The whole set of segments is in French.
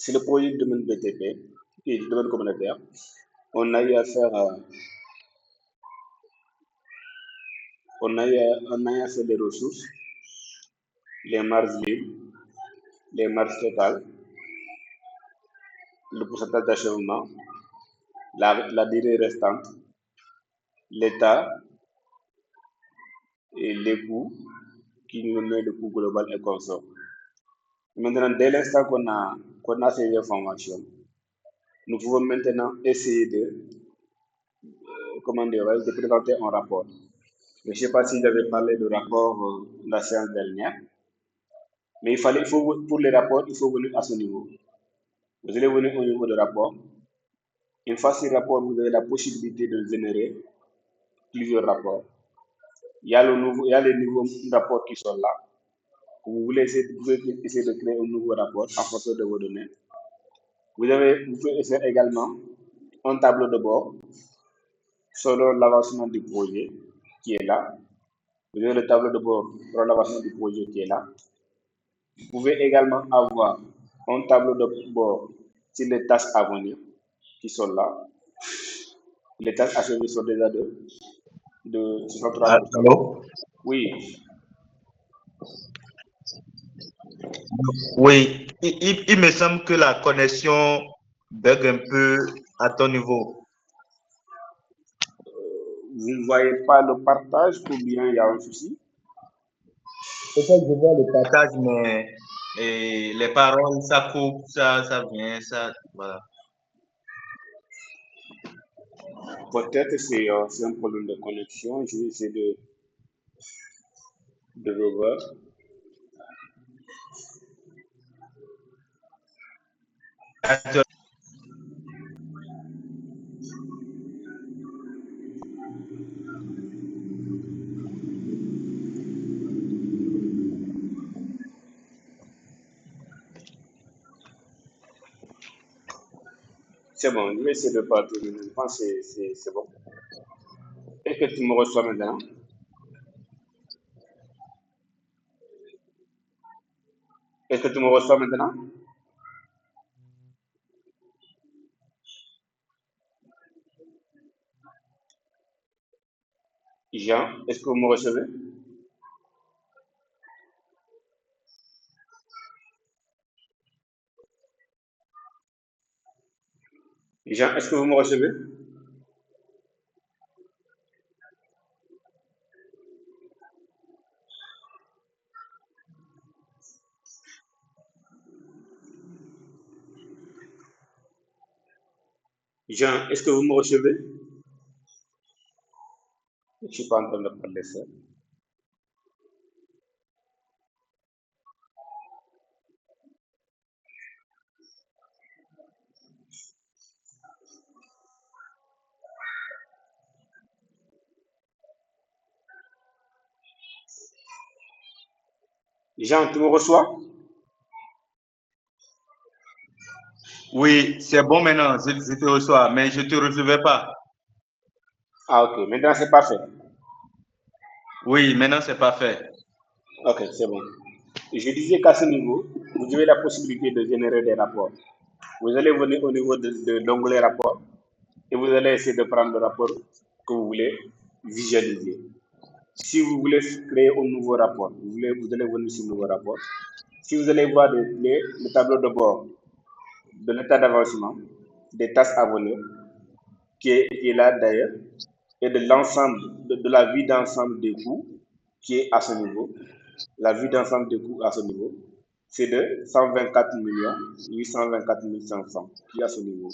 c'est le projet du domaine BTP, et du domaine communautaire. On a eu à faire, on a eu à faire des ressources, les marges libres, les marges totales, le pourcentage d'achèvement, la durée restante, l'état et les coûts qui nous donnent le coût global et consort. Maintenant, dès l'instant qu'on a ces informations, nous pouvons maintenant essayer de présenter un rapport. Je ne sais pas si j'avais parlé de rapport la séance dernière, mais pour les rapports, il faut venir à ce niveau. Vous allez venir au niveau de rapport. Une fois ce rapport, vous avez la possibilité de générer plusieurs rapports. Il y a les nouveaux rapports qui sont là. Vous pouvez essayer de créer un nouveau rapport en fonction de vos données. Vous pouvez faire également un tableau de bord selon l'avancement du projet qui est là. Vous avez le tableau de bord pour l'avancement du projet qui est là. Vous pouvez également avoir un tableau de bord sur les tâches à venir qui sont là. Les tâches achevées sont déjà de 63%. Allô? Oui, Oui, il me semble que la connexion bug un peu à ton niveau. vous ne voyez pas le partage ou bien il y a un souci. Peut-être je vois le partage, mais les paroles, ça coupe, ça vient, ça. Voilà. Peut-être que c'est un problème de connexion. Je vais essayer de revoir. C'est bon, je vais essayer de partager. Je pense que c'est bon. Est-ce que tu me reçois maintenant? Est-ce que tu me reçois maintenant? Jean, est-ce que vous me recevez? Jean, est-ce que vous me recevez? Jean, est-ce que vous me recevez? Je ne suis pas en train de parler ça. Jean, tu me reçois? Oui, c'est bon maintenant, je te reçois, mais je ne te recevais pas. Ah, ok. Maintenant, c'est parfait. Oui, maintenant c'est parfait. Ok, c'est bon. Je disais qu'à ce niveau, vous avez la possibilité de générer des rapports. Vous allez venir au niveau de l'onglet rapport et vous allez essayer de prendre le rapport que vous voulez visualiser. Si vous voulez créer un nouveau rapport, vous allez venir sur le nouveau rapport. Si vous allez voir le tableau de bord de l'état d'avancement, des tâches à venir, qui est là d'ailleurs, et de l'ensemble, de la vie d'ensemble des coûts qui est à ce niveau, la vie d'ensemble des coûts à ce niveau, c'est de 124 824 500 qui est à ce niveau.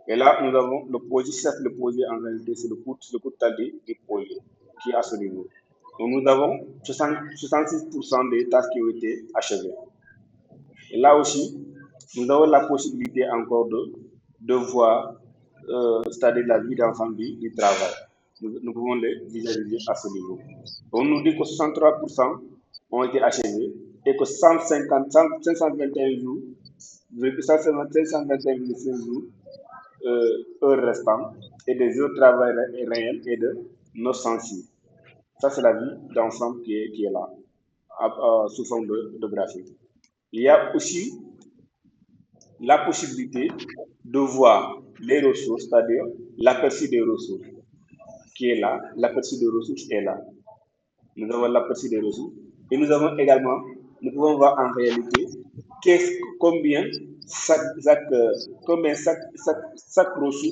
Et là, nous avons le projet, certes le projet en réalité, c'est le coût total du projet qui est à ce niveau. Donc nous avons 66% des tâches qui ont été achevées. Et là aussi, nous avons la possibilité encore de voir, c'est-à-dire la vie d'ensemble du travail. Nous pouvons les visualiser à ce niveau. On nous dit que 63% ont été achevés et que 521 jours, 521,5 jours, heures restantes et des heures de travail réels et de 906. Ça, c'est la vie d'ensemble qui est là, sous forme de graphique. Il y a aussi la possibilité de voir les ressources, c'est-à-dire l'aperçu des ressources qui est là, l'aperçu des ressources est là. Nous avons l'aperçu des ressources et nous avons également, nous pouvons voir en réalité combien chaque ressource, combien chaque ressource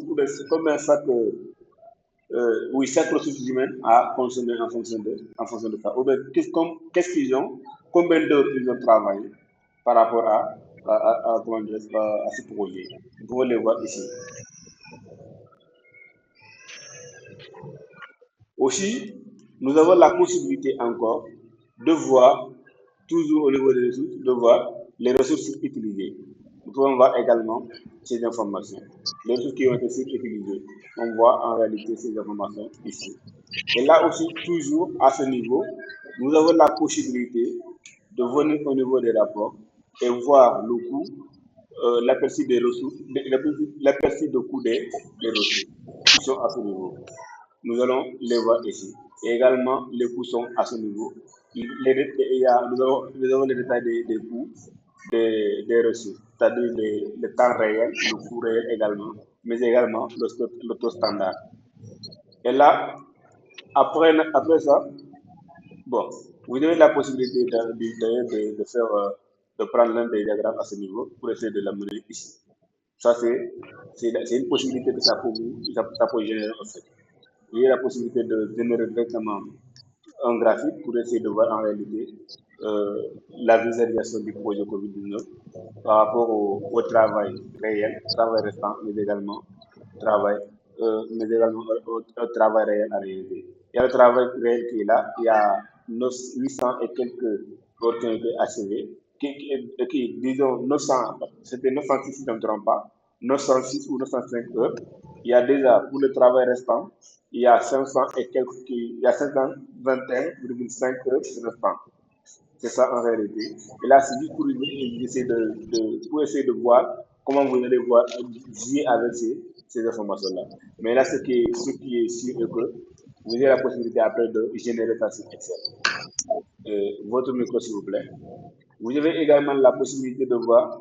humaine a consommé en fonction de ça. Ou bien, qu'est-ce qu'ils ont, combien d'heures ils ont travaillé par rapport comment dire, à ce projet. Vous pouvez les voir ici. Aussi, nous avons la possibilité encore de voir, toujours au niveau des ressources, de voir les ressources utilisées. Nous pouvons voir également ces informations. Les ressources qui ont été utilisées, on voit en réalité ces informations ici. Et là aussi, toujours à ce niveau, nous avons la possibilité de venir au niveau des rapports et voir le coût, l'aperçu des ressources, l'aperçu de coût des ressources qui sont à ce niveau. Nous allons les voir ici. Et également, les coûts sont à ce niveau. Nous avons les détails des coûts des ressources, c'est-à-dire le temps réel, le coût réel également, mais également le taux standard. Et là, après ça, bon, vous avez la possibilité de faire, de prendre l'un des diagrammes à ce niveau pour essayer de l'amener ici. Ça, c'est une possibilité que ça peut générer en fait. Il y a la possibilité de générer directement un graphique pour essayer de voir en réalité la visualisation du projet COVID-19 par rapport au travail réel, travail restant, travail, mais également au travail réel à réaliser. Il y a le travail réel qui est là, il y a 800 et quelques heures qui ont été achevées, disons 900, c'était 906 si je ne me trompe pas, 906 ou 905 heures. Il y a déjà, pour le travail restant, il y a 500 et quelques, il y a 521,5 heures restant. C'est ça en réalité. Et là, c'est juste pour essayer de voir comment vous allez voir, jouer avec ces informations-là. Mais là, ce qui est sûr est que vous avez la possibilité après de générer ça sur Excel. Votre micro, s'il vous plaît. Vous avez également la possibilité de voir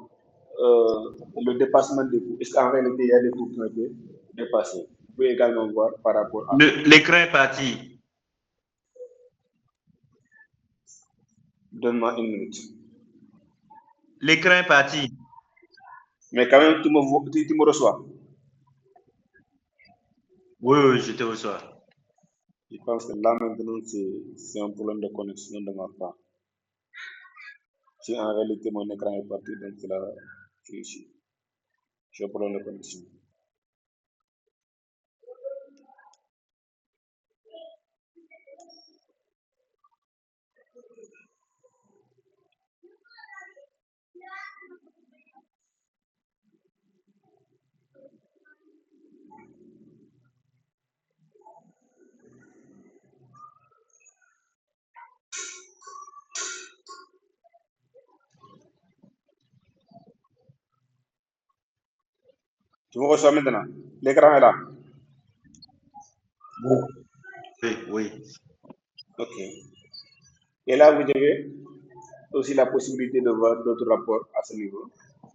le dépassement des coûts. Est-ce qu'en réalité, il y a des coûts qui ont été dépassés? Vous pouvez également voir par rapport à... L'écran est parti. Donne-moi une minute. L'écran est parti. Mais quand même, tu me reçois. Oui, je te reçois. Je pense que là maintenant, c'est un problème de connexion de ma part. Si en réalité mon écran est parti, donc c'est là, c'est ici. J'ai un problème de connexion. Tu me reçois maintenant? L'écran est là? Oui. Ok. Et là, vous avez aussi la possibilité de voir d'autres rapports à ce niveau.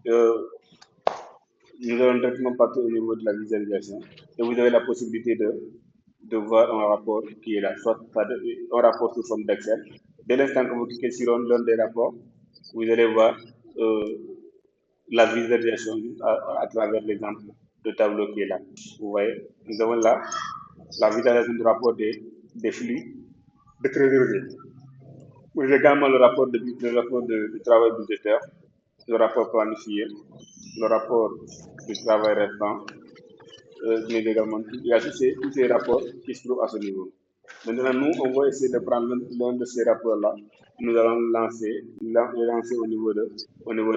Nous allons directement partir au niveau de la visualisation. Et vous avez la possibilité de voir un rapport qui est là, soit un rapport sous forme d'Excel. Dès l'instant que vous cliquez sur l'un des rapports, vous allez voir la visualisation à travers l'exemple de tableau qui est là. Vous voyez, nous avons là la visualisation du rapport des flux de trésorerie. Vous avez également le rapport de travail budgétaire, le rapport planifié, le rapport du travail restant, mais également, il y a tous ces rapports qui se trouvent à ce niveau. Maintenant, nous, on va essayer de prendre l'un de ces rapports-là. Nous allons les lancer au niveau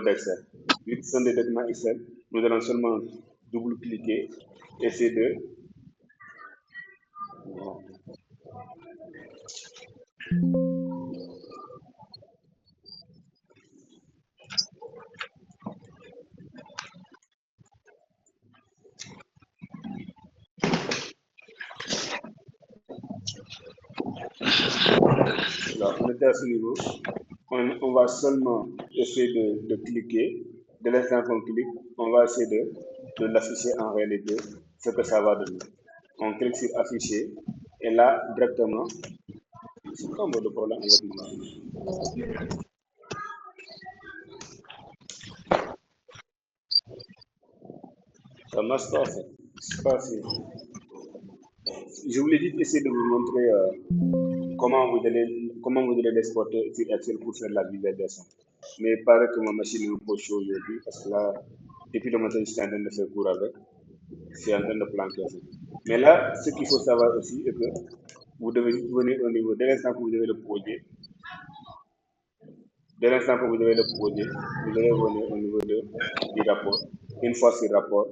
d'Excel. Vu que ce sont des documents Excel, nous allons seulement double-cliquer, essayer de... Là, on était à ce niveau. On va seulement essayer de cliquer dès l'instant qu'on clique, on va essayer de l'afficher en réalité, ce que ça va donner. On clique sur afficher, et là, directement, c'est comme le problème avec le machine. Ça marche pas en fait. Je sais pas si. Je voulais juste essayer de vous montrer comment vous allez l'exporter sur Excel pour faire la visualisation. Mais il paraît que ma machine est un peu chaude aujourd'hui parce que là, depuis le matin, je suis en train de faire cours avec. Je suis en train de planquer aussi. Mais là, ce qu'il faut savoir aussi est que vous devez venir au niveau, dès l'instant que vous avez le projet, dès l'instant que vous avez le projet, vous allez venir au niveau du rapport. Une fois sur rapport,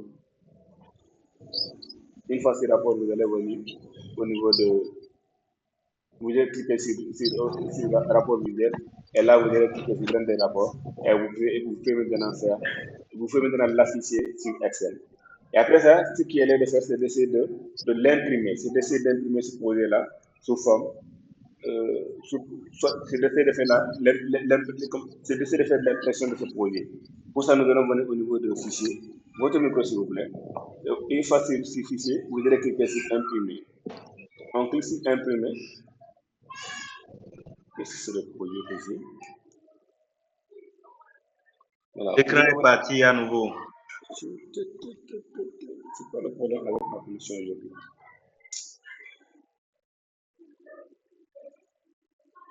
une fois sur rapport, vous allez venir au niveau de, vous allez cliquer sur le rapport visuel, et là, vous allez cliquer sur l'un des rapports, et vous pouvez maintenant faire, vous pouvez maintenant l'afficher sur Excel. Et après ça, ce qu'il est de faire, c'est d'essayer de l'imprimer, c'est d'essayer d'imprimer ce projet-là sous forme, c'est d'essayer de faire c'est d'essayer de faire l'impression de ce projet. Pour ça, nous allons venir au niveau de fichier. Votre micro, s'il vous plaît. Une fois sur fichier, vous allez cliquer sur imprimer. On clique sur imprimer. Et c'est le projet ici. Voilà. L'écran est parti à nouveau. C'est pas le problème avec ma connexion aujourd'hui.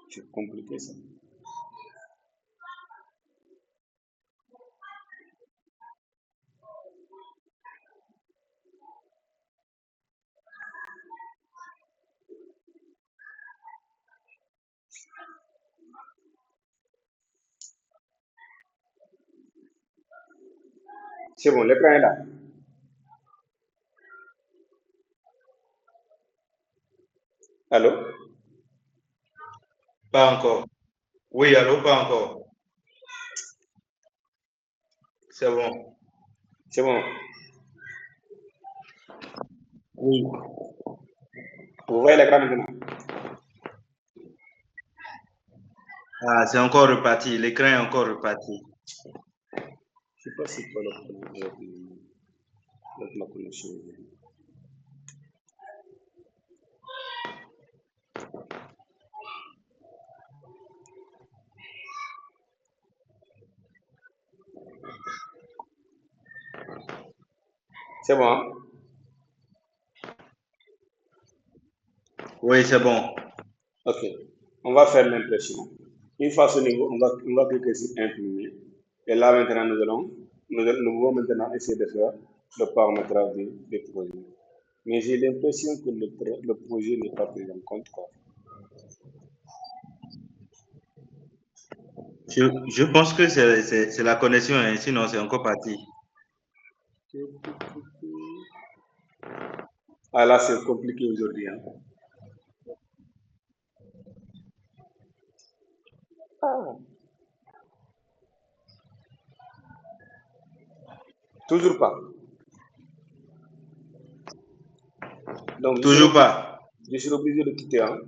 C'est compliqué ça. C'est bon, l'écran est là. Allô? Pas encore. Oui, allô, pas encore. C'est bon. C'est bon. Oui. Vous voyez l'écran maintenant? Ah, c'est encore reparti. L'écran est encore reparti. Je sais pas si c'est pas le problème avec ma connexion aujourd'hui. C'est bon, hein? Oui, c'est bon. Ok. On va faire l'impression. Une fois à ce niveau, on va cliquer sur imprimer. Et là, maintenant, nous pouvons maintenant essayer de faire le paramétrage des projets. Mais j'ai l'impression que le projet n'est pas pris en compte, quoi. Je pense que c'est la connexion, hein, sinon c'est encore parti. Ah là, c'est compliqué aujourd'hui, hein. Ah. Toujours pas. Donc, Toujours pas. je suis obligé de quitter, hein.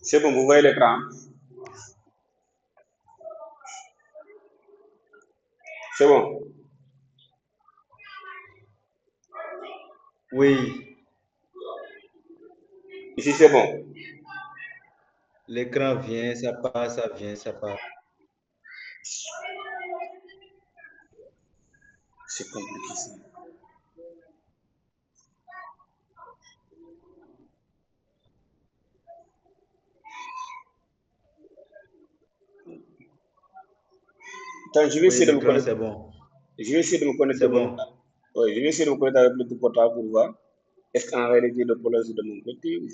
C'est bon, vous voyez l'écran? C'est bon. Oui, Ici, c'est bon. l'écran vient, ça part, ça vient, ça part. C'est compliqué ça. Attends, je vais Oui, essayer de me l'écran, connecter. c'est bon. Je vais essayer de me connecter C'est bon. Oui, je vais essayer de me connecter avec le tout portable pour voir. Est-ce qu'en réalité le problème c'est de mon côté ou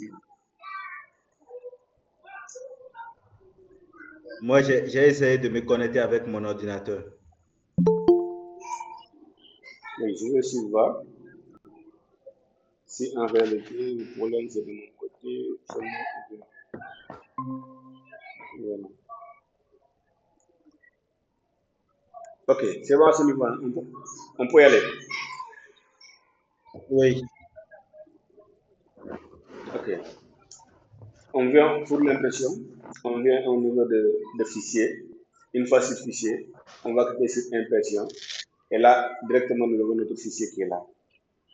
Moi, j'ai essayé de me connecter avec mon ordinateur. oui, je vais essayer de voir si en réalité le problème c'est de mon côté seulement ou bien. Voilà. Ok, c'est bon à ce niveau, hein. On peut y aller. Oui, Ok. On vient pour l'impression, on vient au niveau de fichier. Une fois sur fichier, on va cliquer sur impression. Et là, directement, nous avons notre fichier qui est là.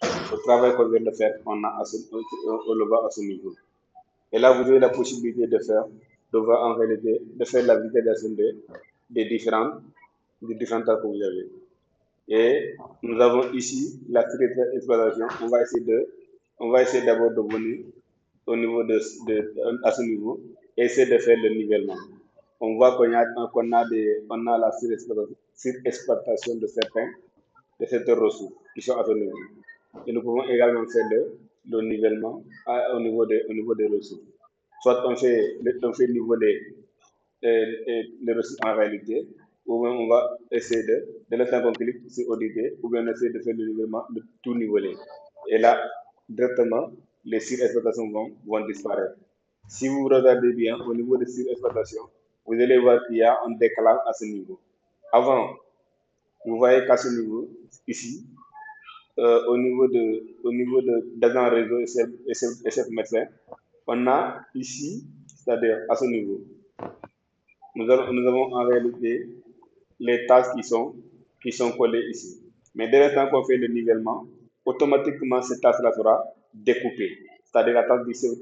Le travail qu'on vient de faire, on le voit à ce niveau. Et là, vous avez la possibilité de voir en réalité, de faire la visualisation des différentes tâches que vous avez. Et nous avons ici la série d'exploitation. On va essayer d'abord de venir au niveau à ce niveau et essayer de faire le nivellement. On voit qu'on a la surexploitation de certaines ressources qui sont à ce niveau. Et nous pouvons également faire le nivellement au niveau des ressources. Soit on fait les ressources en réalité, ou bien on va essayer de l'instant qu'on clique sur auditer, ou bien on essaie de faire le nivellement de tout niveler. Et là, directement, les surexploitations vont disparaître. Si vous regardez bien au niveau des surexploitations, vous allez voir qu'il y a un décalage à ce niveau. Avant, vous voyez qu'à ce niveau, ici, au niveau d'agent réseau et chef médecin, on a ici, c'est-à-dire à ce niveau, nous avons en réalité les tâches qui sont collées ici. Mais dès l'instant qu'on fait le nivellement, automatiquement cette tâche-là sera découpée. C'est-à-dire la tâche du chef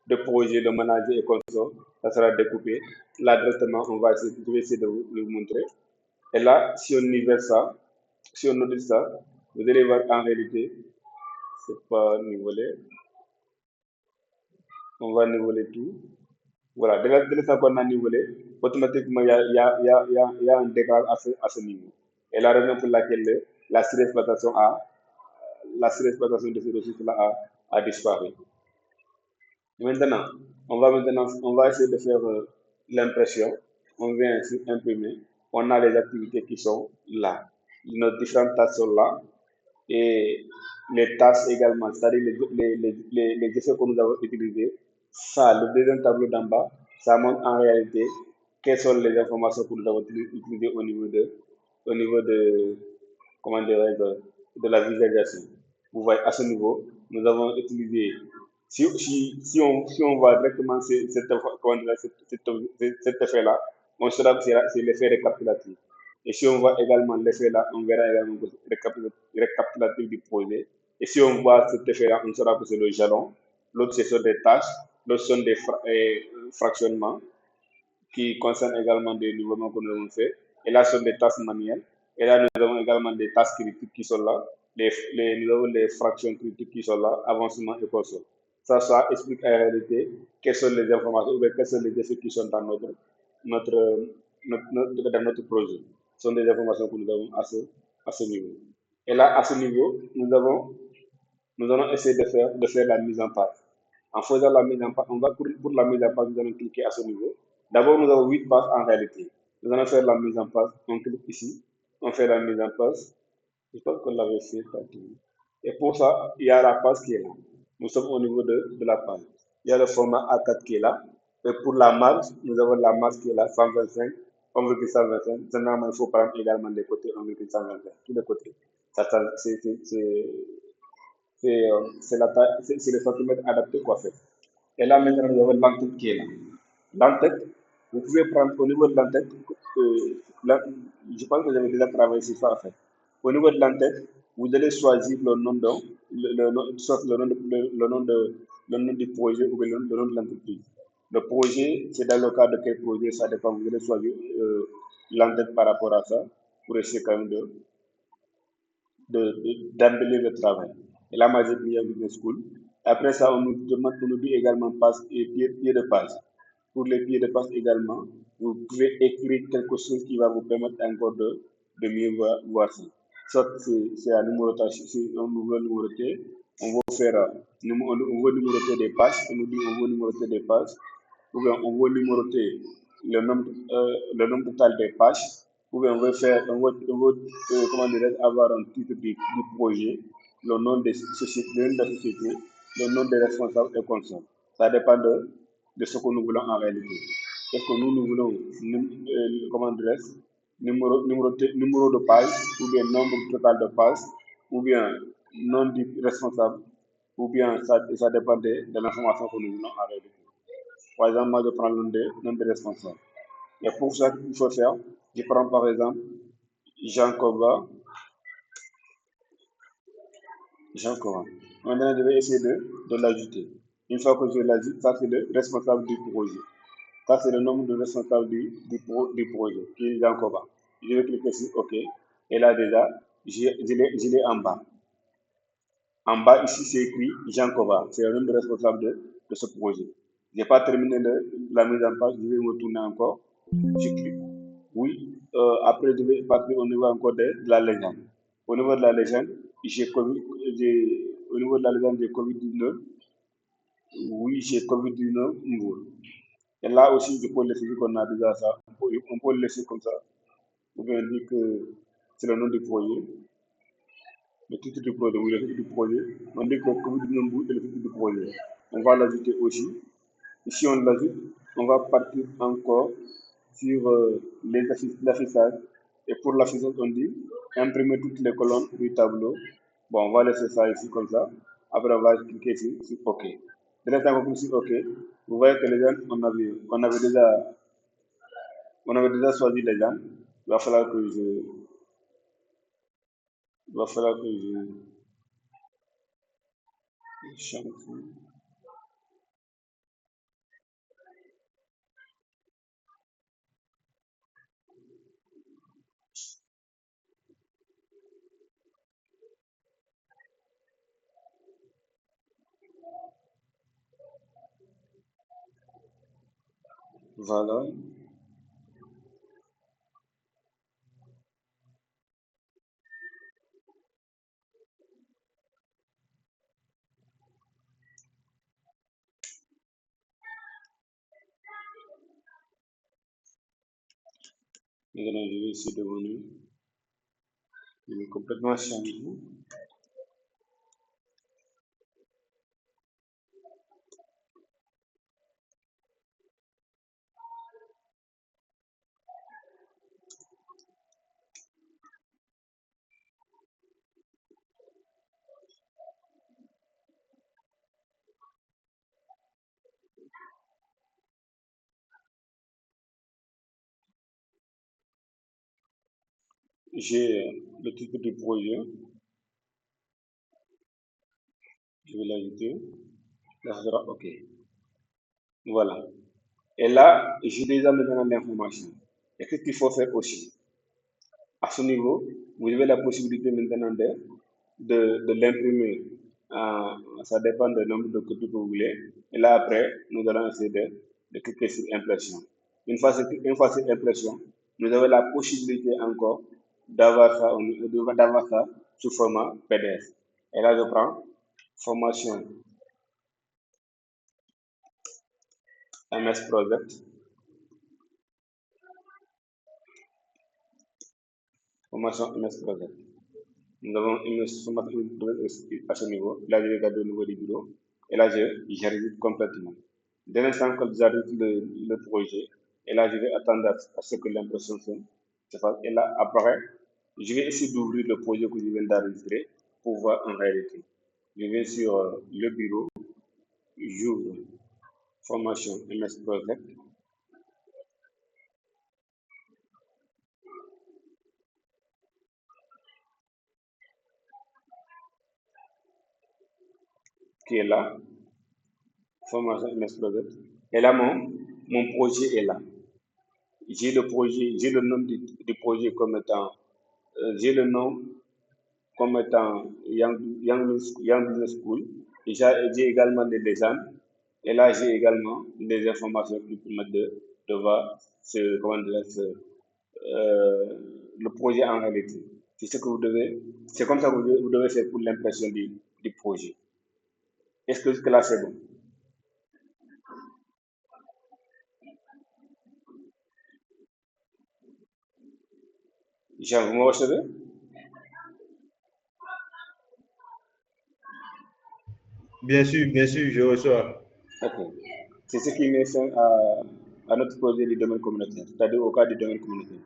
de projet, de manager et consort, ça sera découpé. Là, directement, je vais essayer de vous montrer. Et là, si on nivelle ça, si on note ça, vous allez voir qu'en réalité, c'est pas nivelé. On va niveler tout. Voilà, dès l'instant qu'on a nivelé, automatiquement, il y a un décalage à ce niveau. Et la raison pour laquelle la surexploitation de ces ressources-là a disparu. Maintenant, on va essayer de faire l'impression. On vient sur imprimer. On a les activités qui sont là. Nos différentes tâches sont là. Et les tâches également, c'est-à-dire les effets que nous avons utilisés. Ça, le deuxième tableau d'en bas, ça montre en réalité quelles sont les informations que nous avons utilisées au niveau de, comment dirais-je, de la visualisation. Vous voyez, à ce niveau, nous avons utilisé, si on voit directement cet effet-là, on saura que c'est l'effet récapitulatif. Et si on voit également l'effet là, on verra également que c'est récapitulatif du projet. Et si on voit cet effet là, on saura que c'est le jalon. L'autre, ce sont des tâches. L'autre sont des fractionnements qui concernent également des nivellement que nous avons fait. Et là, ce sont des tâches manuelles. Et là, nous avons également des tâches critiques qui sont là. Nous avons les fractions critiques qui sont là, avancement et console. Ça explique en réalité quelles sont les informations ou bien quels sont les effets qui sont dans notre, dans notre projet. Ce sont des informations que nous avons à ce niveau. Et là, à ce niveau, nous allons essayer de faire la mise en page. En faisant la mise en page, pour la mise en page, nous allons cliquer à ce niveau. D'abord, nous avons 8 pages en réalité. Nous allons faire la mise en page. On clique ici. On fait la mise en page. Je pense qu'on l'avait fait tantôt. Et pour ça, il y a la page qui est là. Nous sommes au niveau de la page. Il y a le format A4 qui est là. Et pour la marge, nous avons la marge qui est là, 125, 1,125. Généralement, il faut prendre également des côtés 1,125, tous les côtés. C'est le centimètre adapté quoi fait. Et là, maintenant, nous avons l'entête qui est là. L'entête, vous pouvez prendre au niveau de l'entête, je pense que j'avais déjà travaillé sur ça en fait. Au niveau de l'entête, vous allez choisir le nom de, soit le nom du projet ou bien le nom de l'entreprise. Le projet, c'est dans le cadre de quel projet, ça dépend. Vous allez choisir l'entête par rapport à ça pour essayer quand même d'embellir le travail. Et là, moi, j'ai pris un business school. Après ça, on nous demande, on nous dit également passe et pied de page. Pour les pieds de page également, vous pouvez écrire quelque chose qui va vous permettre encore de mieux voir ça. Soit c'est un numérotage, si on veut numéroter, on va faire, on veut numéroter des pages, on nous dit on veut numéroter des pages, ou bien on veut numéroter le nombre total des pages, ou bien on veut faire, on veut comment dirais-je, avoir un titre du projet, le nom des sociétés, le nom de la société, le nom des responsables et comme ça. Ça dépend de ce que nous voulons en réalité. Est-ce que nous voulons, comment dirais-je, numéro de page, ou bien nombre total de pages, ou bien nom du responsable, ou bien ça dépend de l'information que nous voulons en réalité. Par exemple, moi, je prends nom des responsables. Et pour ça, il faut faire, je prends par exemple Jean Koba, Jean Koba. Maintenant, je vais essayer de l'ajouter. Une fois que je l'ajoute, ça c'est le responsable du projet. Ça c'est le nombre de responsables du projet, qui est Jean Koba. Je vais cliquer sur OK. Et là déjà, je l'ai en bas. En bas, ici, c'est écrit Jean Koba. C'est le nom de responsable de ce projet. Je n'ai pas terminé la mise en page. Je vais me retourner encore. Je clique. Oui. Après, je vais partir au niveau encore de la légende. Au niveau de la légende, au niveau de la légende, j'ai COVID-19. Oui, j'ai COVID-19. Et là aussi, je peux laisser, vu qu'on a déjà ça, on peut le laisser comme ça. Ou bien dire que c'est le nom du projet. Le titre du projet, oui, le titre du projet. On dit que COVID-19 est le titre du projet. On va l'ajouter aussi. Ici, on l'ajoute. On va partir encore sur l'affichage. Et pour l'affichage, on dit imprimer toutes les colonnes du tableau. Bon, on va laisser ça ici comme ça. Après, on va cliquer ici sur OK. Dès l'instant qu'on clique sur OK, vous voyez que les gens, on avait déjà choisi les gens. Il va falloir que il va falloir que je change. Voilà. Maintenant, je vais ici devant nous. Je vais complètement changer. J'ai le titre du projet. Je vais l'ajouter. Là, ça sera OK. Voilà. Et là, j'ai déjà maintenant l'information. Et qu'est-ce qu'il faut faire aussi? À ce niveau, vous avez la possibilité maintenant de l'imprimer. Ça dépend du nombre de copies que vous voulez. Et là, après, nous allons essayer de cliquer sur impression. Une fois sur impression, nous avons la possibilité encore d'avoir ça sous format PDF. Et là, je prends formation MS Project. Formation MS Project. Nous avons une formation à ce niveau. Là, je regarde au niveau du bureau. Et là, j'arrive complètement. Dès l'instant que j'arrive le projet, et là, je vais attendre à ce que l'impression se fasse. Et là, après, je vais essayer d'ouvrir le projet que je viens d'enregistrer pour voir en réalité. Je vais sur le bureau, j'ouvre formation MS Project. qui est là, formation MS Project. Et là, mon projet est là. J'ai le projet, j'ai le nom du projet comme étant, j'ai le nom comme étant Young Business School. Et j'ai également des designs. Et là, j'ai également des informations qui permettent de voir le projet en réalité. C'est ce que vous devez, c'est comme ça que vous devez faire pour l'impression du projet. Est-ce que là c'est bon? Jean, vous me recevez? Bien sûr, je reçois. Ok. C'est ce qui met fin à notre projet du domaine communautaire, c'est-à-dire au cas du domaine communautaire.